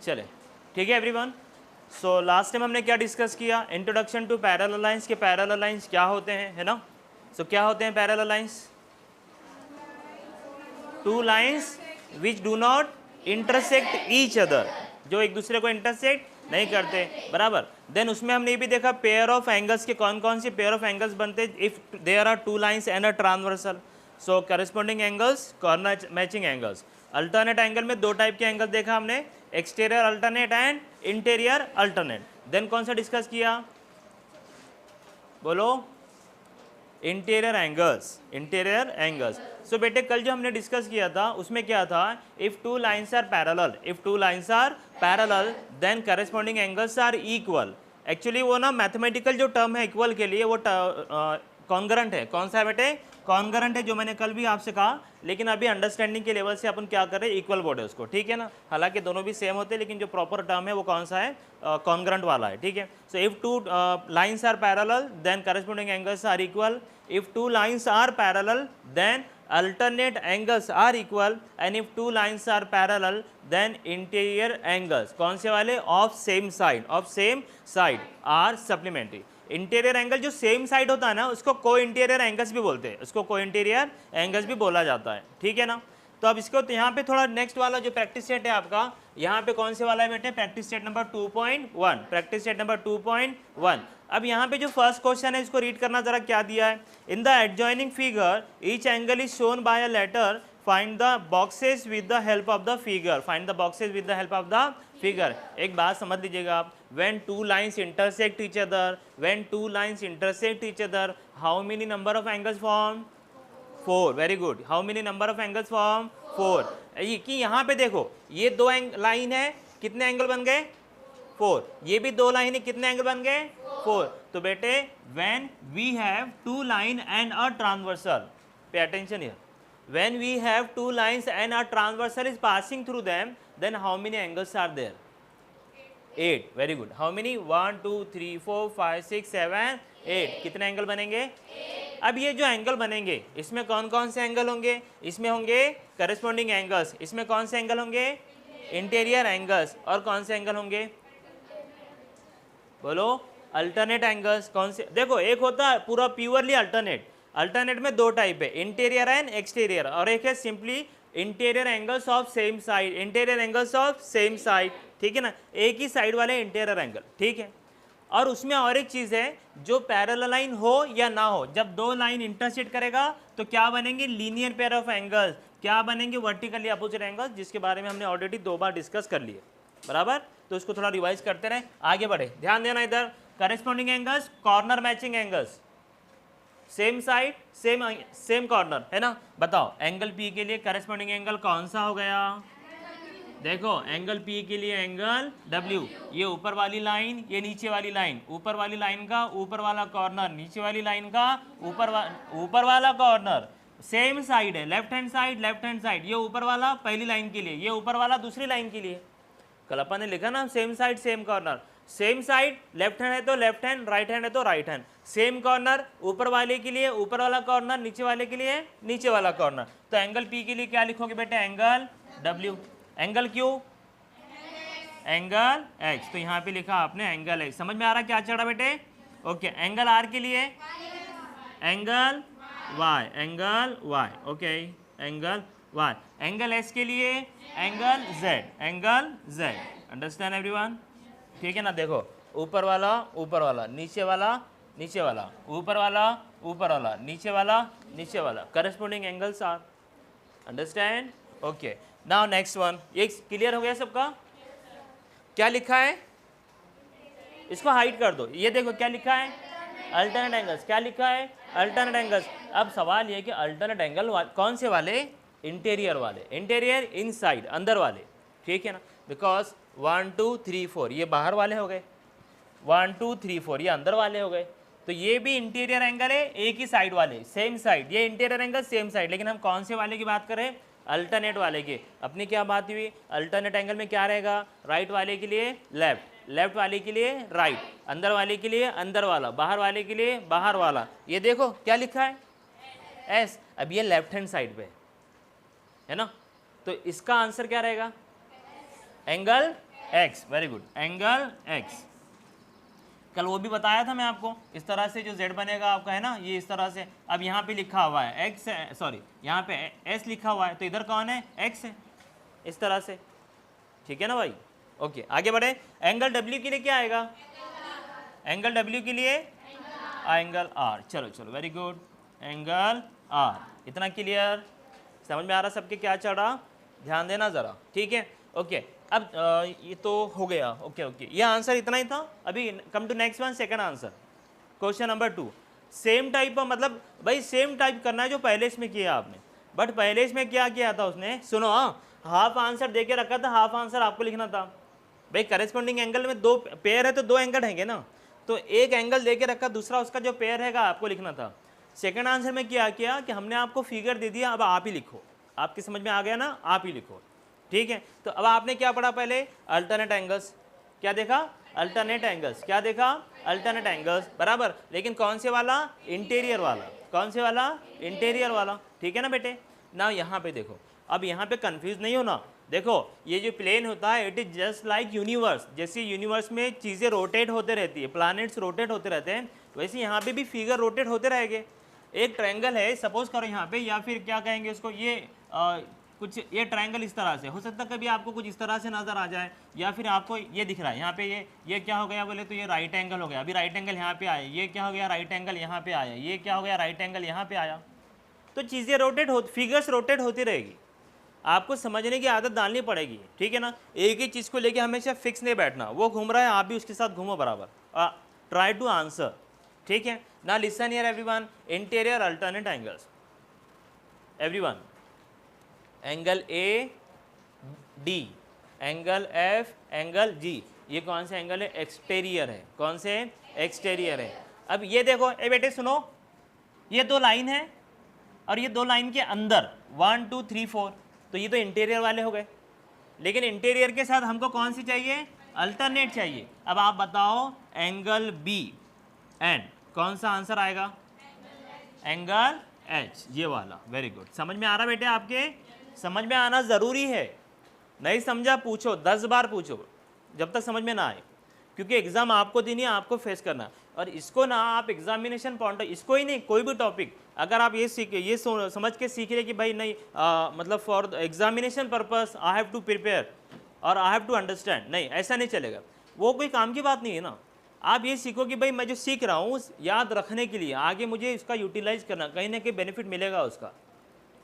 चले, ठीक है एवरीवन। सो लास्ट टाइम हमने क्या डिस्कस किया, इंट्रोडक्शन टू पैरेलल लाइंस, के पैरेलल लाइंस क्या होते हैं, है ना। सो क्या होते हैं parallel lines? Two lines which do not intersect each other, जो एक दूसरे को इंटरसेक्ट नहीं करते, बराबर। देन उसमें हमने ये भी देखा पेयर ऑफ एंगल्स के कौन कौन से पेयर ऑफ एंगल्स बनते हैं if there are two lines and a transversal. So corresponding angles, corner matching angles. Alternate angle में दो टाइप के एंगल देखा हमने, exterior alternate and interior alternate. Then कौन सा डिस्कस किया, बोलो, interior angles, interior angles. So बेटे कल जो हमने डिस्कस किया था उसमें क्या था, if two lines are parallel, if two lines are parallel then corresponding angles are equal. Actually वो ना मैथमेटिकल जो टर्म है इक्वल के लिए वो कॉन्ग्रेंट है। कौन सा है बेटे, कॉन्ग्रेंट है, जो मैंने कल भी आपसे कहा, लेकिन अभी अंडरस्टैंडिंग के लेवल से अपन क्या कर रहे हैं, इक्वल बोर्ड है उसको, ठीक है ना। हालांकि दोनों भी सेम होते हैं लेकिन जो प्रॉपर टर्म है वो कौन सा है, कॉन्ग्रेंट वाला है, ठीक है। So if two lines are parallel then corresponding angles are equal, if two lines are parallel then alternate angles are equal, and if two lines are parallel then interior angles कौन से वाले, of same side, of same side are supplementary। Interior angle जो same side होता है ना उसको को interior angles भी बोलते हैं, उसको को इंटीरियर एंगल्स भी बोला जाता है, ठीक है ना। तो अब इसको तो यहाँ पे थोड़ा नेक्स्ट वाला जो प्रैक्टिस सेट है आपका, यहाँ पे कौन से वाला है बेटे, practice set number 2.1, practice set number 2.1। अब यहाँ पे जो फर्स्ट क्वेश्चन है इसको रीड करना जरा, क्या दिया है, in the adjoining figure each angle is shown by a letter, find the boxes with the help of the figure, find the boxes with the help of the figure. एक बात समझ लीजिएगा आप, when two lines intersect each other, when two lines intersect each other, how many number of angles form, 4, very good. How many number of angles form, 4। कि यहाँ पे देखो ये दो लाइन है, कितने एंगल बन गए, 4। ये भी दो लाइन है, कितने एंगल बन गए, 4। तो बेटे when we have two line and a transversal, pay attention here, when we have two lines and a transversal is passing through them then how many angles are there, 8, very good. How many, 1 2 3 4 5 6 7 8, कितने angle बनेंगे। अब ये जो angle बनेंगे इसमें कौन कौन से एंगल होंगे, इसमें होंगे करस्पॉन्डिंग एंगल्स, इसमें कौन से एंगल होंगे, इंटीरियर एंगल्स, और कौन से एंगल होंगे, बोलो, अल्टरनेट एंगल्स। कौन से, देखो एक होता है पूरा प्योरली अल्टरनेट, अल्टरनेट में दो टाइप है, इंटीरियर एंड एक्सटीरियर, और एक है simply interior angles of same side, interior angles of same side, ठीक है ना, एक ही साइड वाले इंटीरियर एंगल, ठीक है। और उसमें और एक चीज़ है, जो पैरेलल लाइन हो या ना हो, जब दो लाइन इंटरसेक्ट करेगा तो क्या बनेंगे, लीनियर पेयर ऑफ एंगल्स, क्या बनेंगे, वर्टिकली अपोजिट एंगल्स, जिसके बारे में हमने ऑलरेडी 2 बार डिस्कस कर लिए, बराबर। तो उसको थोड़ा रिवाइज करते रहे, आगे बढ़े, ध्यान देना इधर। Corresponding angles, corner matching angles, same side same corner, है ना। बताओ एंगल पी के लिए करस्पॉन्डिंग एंगल कौन सा हो गया, देखो एंगल P के लिए एंगल W, ये ऊपर वाली लाइन, ये नीचे वाली लाइन, ऊपर वाली लाइन का ऊपर वाला कॉर्नर, नीचे वाली लाइन का ऊपर वाला कॉर्नर, सेम साइड है, लेफ्ट हैंड साइड, ये ऊपर वाला पहली लाइन के लिए, ये ऊपर वाला दूसरी लाइन के लिए। कल अपन ने लिखा ना same side same corner, same side left hand है तो लेफ्ट हैंड, राइट हैंड है तो राइट हैंड, सेम कॉर्नर ऊपर वाले के लिए ऊपर वाला कॉर्नर, नीचे वाले के लिए नीचे वाला कॉर्नर। तो एंगल P के लिए क्या लिखोगे बेटे, angle W। Angle Q, angle X, तो यहाँ पे लिखा आपने एंगल X। समझ में आ रहा क्या चढ़ा बेटे, ओके। एंगल R के लिए angle Y, angle Y, okay, angle Y। Angle S के लिए एंगल Z, अंडरस्टैंड एवरीवन, ठीक है ना। देखो ऊपर वाला, नीचे वाला, ऊपर वाला, नीचे वाला, corresponding angles are, understand, okay. Now next one, ये क्लियर हो गया सबका, क्या लिखा है, इसको हाइड कर दो, ये देखो क्या लिखा है, अल्टरनेट एंगल्स, क्या लिखा है, अल्टरनेट एंगल्स। अब सवाल ये कि अल्टरनेट एंगल कौन से वाले, इंटीरियर वाले, इंटीरियर इनसाइड, अंदर वाले, ठीक है ना। बिकॉज 1 2 3 4 ये बाहर वाले हो गए, 1 2 3 4 ये अंदर वाले हो गए, तो ये भी इंटीरियर एंगल है, एक ही साइड वाले, सेम साइड, ये इंटीरियर एंगल सेम साइड, लेकिन हम कौन से वाले की बात करें, अल्टरनेट वाले की। अपनी क्या बात हुई, अल्टरनेट एंगल में क्या रहेगा, राइट वाले के लिए लेफ्ट वाले के लिए राइट, अंदर वाले के लिए अंदर वाला, बाहर वाले के लिए बाहर वाला। ये देखो क्या लिखा है, एस। अब ये लेफ्ट हैंड साइड पे है ना, तो इसका आंसर क्या रहेगा, angle x, very good, angle x. कल वो भी बताया था मैं आपको, इस तरह से जो z बनेगा आपका है ना, ये इस तरह से। अब यहाँ पे लिखा हुआ है x, सॉरी यहाँ पे s लिखा हुआ है, तो इधर कौन है, x है, इस तरह से, ठीक है ना भाई। ओके, आगे बढ़े। एंगल w के लिए क्या आएगा, एंगल w के लिए एंगल r। चलो चलो, वेरी गुड, एंगल r। इतना क्लियर, समझ में आ रहा सबके क्या चल रहा, ध्यान देना ज़रा, ठीक है। ओके, अब ये तो हो गया, ओके ओके, ये आंसर इतना ही था। अभी come to next one, second answer, question number 2। Same type, मतलब भाई सेम टाइप करना है जो पहले इसमें किया आपने, बट पहले इसमें क्या किया था उसने, सुनो, हाँ, हाफ आंसर दे के रखा था, हाफ आंसर आपको लिखना था। भाई करेस्पॉन्डिंग एंगल में दो पेयर है तो दो एंगल हैंगे ना, तो एक एंगल दे के रखा, दूसरा उसका जो पेयर हैगा आपको लिखना था। सेकंड आंसर में क्या किया कि हमने आपको फिगर दे दिया, अब आप ही लिखो, आपकी समझ में आ गया ना, आप ही लिखो, ठीक है। तो अब आपने क्या पढ़ा पहले, अल्टरनेट एंगल्स, क्या देखा, अल्टरनेट एंगल्स, क्या देखा, अल्टरनेट एंगल्स, बराबर। लेकिन कौन से वाला, इंटीरियर वाला, कौन से वाला, इंटीरियर वाला, ठीक है ना बेटे ना। यहाँ पे देखो, अब यहाँ पे कंफ्यूज नहीं होना, देखो ये जो प्लेन होता है, it is just like universe, जैसे यूनिवर्स में चीज़ें रोटेट होते रहती है, प्लैनेट्स रोटेट होते रहते हैं, वैसे यहाँ पे भी फिगर रोटेट होते रहेंगे। एक ट्रायंगल है, सपोज करो यहाँ पे, या फिर क्या कहेंगे उसको, ये कुछ ये ट्रायंगल इस तरह से हो सकता है, कभी आपको कुछ इस तरह से नज़र आ जाए, या फिर आपको ये दिख रहा है यहाँ पे, ये क्या हो गया बोले तो ये राइट एंगल हो गया, अभी राइट एंगल यहाँ पे आया, ये क्या हो गया, राइट एंगल यहाँ पे आया, ये क्या हो गया, राइट एंगल यहाँ पे आया। तो चीज़ें रोटेट हो, फिगर्स रोटेट होती रहेगी, आपको समझने की आदत डालनी पड़ेगी, ठीक है ना। एक ही चीज़ को लेके हमेशा फिक्स नहीं बैठना, वो घूम रहा है आप भी उसके साथ घूमो बराबर, ट्राई टू आंसर, ठीक है ना। Listen here everyone, interior alternate angles, everyone, angle A D, angle F, angle G, ये कौन सा एंगल है, एक्सटेरियर है, कौन से, एक्सटेरियर है। अब ये देखो, ए बेटे सुनो, ये दो लाइन है और ये दो लाइन के अंदर 1 2 3 4, तो ये तो इंटीरियर वाले हो गए, लेकिन इंटीरियर के साथ हमको कौन सी चाहिए, अल्टरनेट चाहिए। अब आप बताओ एंगल बी एंड कौन सा आंसर आएगा, एंगल एच, ये वाला, वेरी गुड। समझ में आ रहा बेटे आपके, समझ में आना ज़रूरी है, नहीं समझा पूछो, 10 बार पूछो जब तक समझ में ना आए, क्योंकि एग्ज़ाम आपको देनी है, आपको फेस करना। और इसको ना आप एग्जामिनेशन पॉइंट, इसको ही नहीं, कोई भी टॉपिक अगर आप ये सीखे, ये समझ के सीख रहे कि भाई नहीं, मतलब for examination purpose I have to prepare और आई हैव टू अंडरस्टैंड, नहीं ऐसा नहीं चलेगा, वो कोई काम की बात नहीं है ना। आप ये सीखो कि भाई मैं जो सीख रहा हूँ याद रखने के लिए, आगे मुझे इसका यूटिलाइज करना, कहीं ना कहीं बेनिफिट मिलेगा उसका,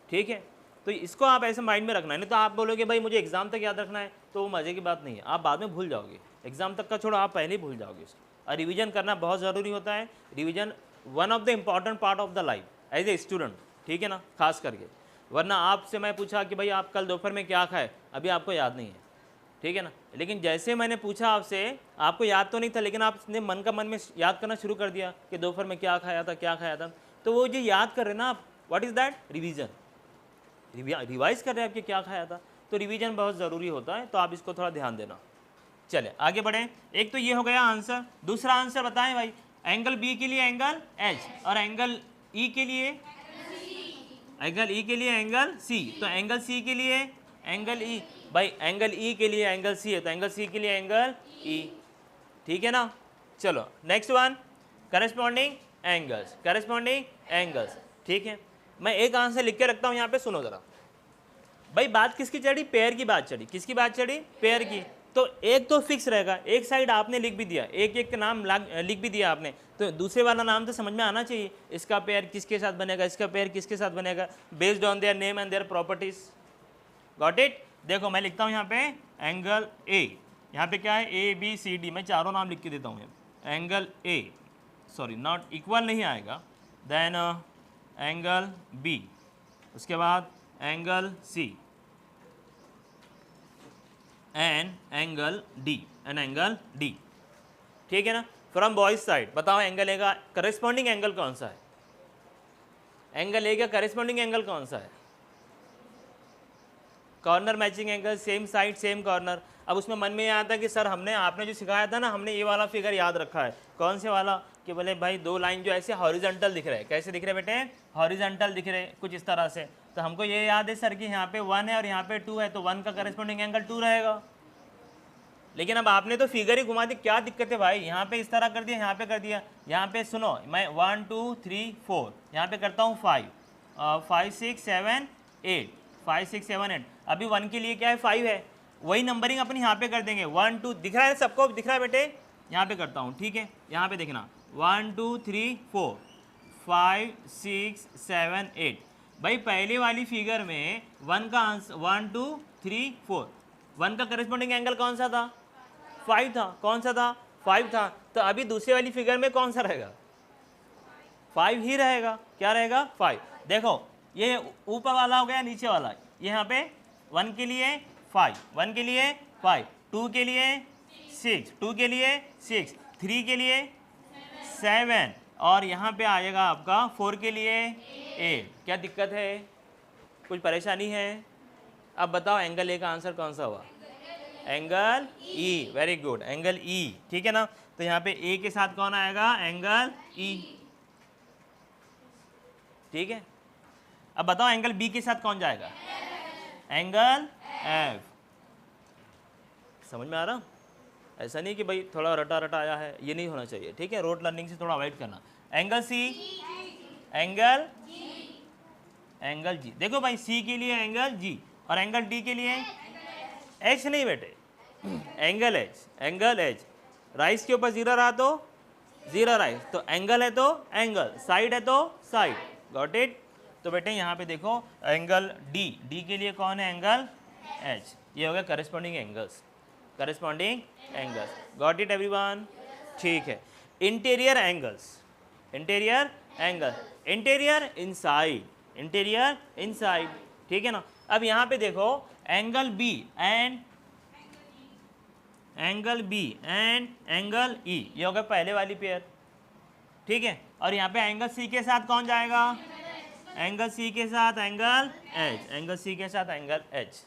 ठीक है। तो इसको आप ऐसे माइंड में रखना है, नहीं तो आप बोलोगे भाई मुझे एग्जाम तक याद रखना है, तो वो मज़े की बात नहीं है, आप बाद में भूल जाओगे, एग्जाम तक का छोड़ो, आप पहले ही भूल जाओगे इसको। और रिवीजन करना बहुत ज़रूरी होता है, revision one of the important part of the life as a student, ठीक है ना, खास करके। वरना आपसे मैं पूछा कि भाई आप कल दोपहर में क्या खाए, अभी आपको याद नहीं है, ठीक है ना, लेकिन जैसे मैंने पूछा आपसे, आपको याद तो नहीं था, लेकिन आपने मन का मन में याद करना शुरू कर दिया कि दोपहर में क्या खाया था, क्या खाया था, तो वो जो याद कर रहे ना आप, what is that, revision, revise कर रहे हैं आपके क्या खाया था। तो रिवीजन बहुत ज़रूरी होता है, तो आप इसको थोड़ा ध्यान देना। चले आगे बढ़ें, एक तो ये हो गया आंसर, दूसरा आंसर बताएं भाई, एंगल बी के लिए एंगल एच और एंगल ई के लिए, एंगल ई के लिए एंगल सी, तो एंगल सी के लिए एंगल ई, भाई एंगल ई के लिए एंगल सी है, तो एंगल सी के लिए एंगल ई, ठीक है ना। चलो next one, corresponding angles, corresponding angles, ठीक है। मैं एक आंसर लिख के रखता हूँ यहाँ पे, सुनो ज़रा भाई, बात किसकी चढ़ी, पेयर की बात चढ़ी, किसकी बात चढ़ी, पेयर की। तो एक तो फिक्स रहेगा, एक साइड आपने लिख भी दिया, एक एक का नाम लिख भी दिया आपने, तो दूसरे वाला नाम तो समझ में आना चाहिए, इसका पेयर किसके साथ बनेगा, इसका पेयर किसके साथ बनेगा, based on their name and their properties, got it. देखो मैं लिखता हूँ यहाँ पे एंगल ए, यहाँ पे क्या है, ए बी सी डी, मैं चारों नाम लिख के देता हूँ, angle A, sorry not equal नहीं आएगा, देन एंगल बी, उसके बाद angle C and angle D, and angle D, ठीक है ना। फ्रॉम बॉयज साइड बताओ एंगल ए का करेस्पॉन्डिंग एंगल कौन सा है, एंगल ए का करेस्पॉन्डिंग एंगल कौन सा है, corner matching angle, same side same corner. अब उसमें मन में ये आता है कि सर हमने, आपने जो सिखाया था ना, हमने ये वाला फिगर याद रखा है, कौन से वाला, कि बोले भाई दो लाइन जो ऐसे हॉरिजॉन्टल दिख रहे हैं, कैसे दिख रहे बेटे, हॉरिजॉन्टल दिख रहे कुछ इस तरह से, तो हमको ये याद है सर कि यहाँ पे 1 है और यहाँ पे 2 है, तो 1 का करेस्पॉन्डिंग एंगल 2 रहेगा, लेकिन अब आपने तो फिगर ही घुमा दी, क्या दिक्कत है भाई? यहाँ पे इस तरह कर दिया, यहाँ पे कर दिया, यहाँ पे सुनो, मैं 1 2 3 4 यहाँ पे करता हूँ 5 5 6 7 8 5 6 7 8। अभी 1 के लिए क्या है? 5 है, वही नंबरिंग अपन यहाँ पे कर देंगे। 1 2 दिख रहा है सबको? दिख रहा है बेटे? यहाँ पे करता हूँ, ठीक है? यहाँ पे देखना 1 2 3 4 5 6 7 8। भाई पहले वाली फिगर में 1 का आंसर 1 2 3 4, 1 का करस्पॉन्डिंग एंगल कौन सा था? 5 था। कौन सा था? 5 था। तो अभी दूसरे वाली फिगर में कौन सा रहेगा? 5 ही रहेगा। क्या रहेगा? 5। देखो ये ऊपर वाला हो गया, नीचे वाला यहाँ पे 1 के लिए 5, 1 के लिए 5, 2 के लिए 6, 2 के लिए 6, 3 के लिए 7 और यहाँ पे आएगा आपका 4 के लिए 8। क्या दिक्कत है? कुछ परेशानी है? अब बताओ एंगल ए का आंसर कौन सा हुआ? Angle E. Very good, angle E. ठीक है ना? तो यहाँ पे ए के साथ कौन आएगा? Angle E. ठीक है, अब बताओ एंगल बी के साथ कौन जाएगा? Angle F. समझ में आ रहा? ऐसा नहीं कि भाई थोड़ा रटा रटा आया है, ये नहीं होना चाहिए। ठीक है, रोड लर्निंग से थोड़ा अवॉइड करना। Angle C, angle angle G. देखो भाई सी के लिए एंगल जी और एंगल डी के लिए एच नहीं बेटे, angle H. Angle H rice के ऊपर जीरो रहा तो जीरो राइस, तो एंगल है तो एंगल, साइड है तो साइड। Got it? तो बेटे यहाँ पे देखो एंगल डी, डी के लिए कौन है? Angle H. ये हो गया corresponding angles, corresponding angles. Got it everyone? ठीक है। Interior angles, interior angle, interior inside, interior inside. ठीक है ना? अब यहाँ पे देखो angle B and angle B and angle E, ये होगा पहले वाली पेयर। ठीक है, और यहाँ पे एंगल सी के साथ कौन जाएगा? एंगल सी के साथ एंगल एच, एंगल सी के साथ एंगल एच।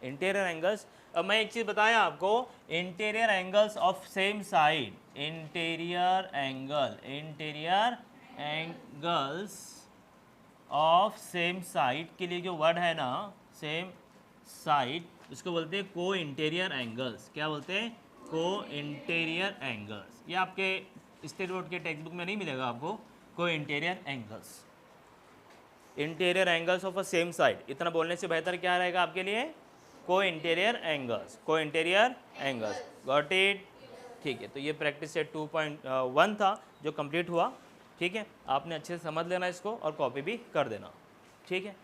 Interior angles. अब मैं एक चीज़ बताया आपको, interior angles of same side, interior angle, interior angles of same side के लिए जो वर्ड है ना, सेम साइड, उसको बोलते हैं को इंटीरियर एंगल्स। क्या बोलते हैं? को इंटीरियर एंगल्स। ये आपके स्टेट बोर्ड के टेक्स्ट बुक में नहीं मिलेगा आपको, को interior angles. Interior angles of a same side, इतना बोलने से बेहतर क्या रहेगा आपके लिए? को इंटीरियर एंगल्स, को इंटीरियर एंगल्स। Got it? ठीक है, तो ये प्रैक्टिस सेट 2.1 था जो कंप्लीट हुआ। ठीक है, आपने अच्छे से समझ लेना इसको और कॉपी भी कर देना। ठीक है।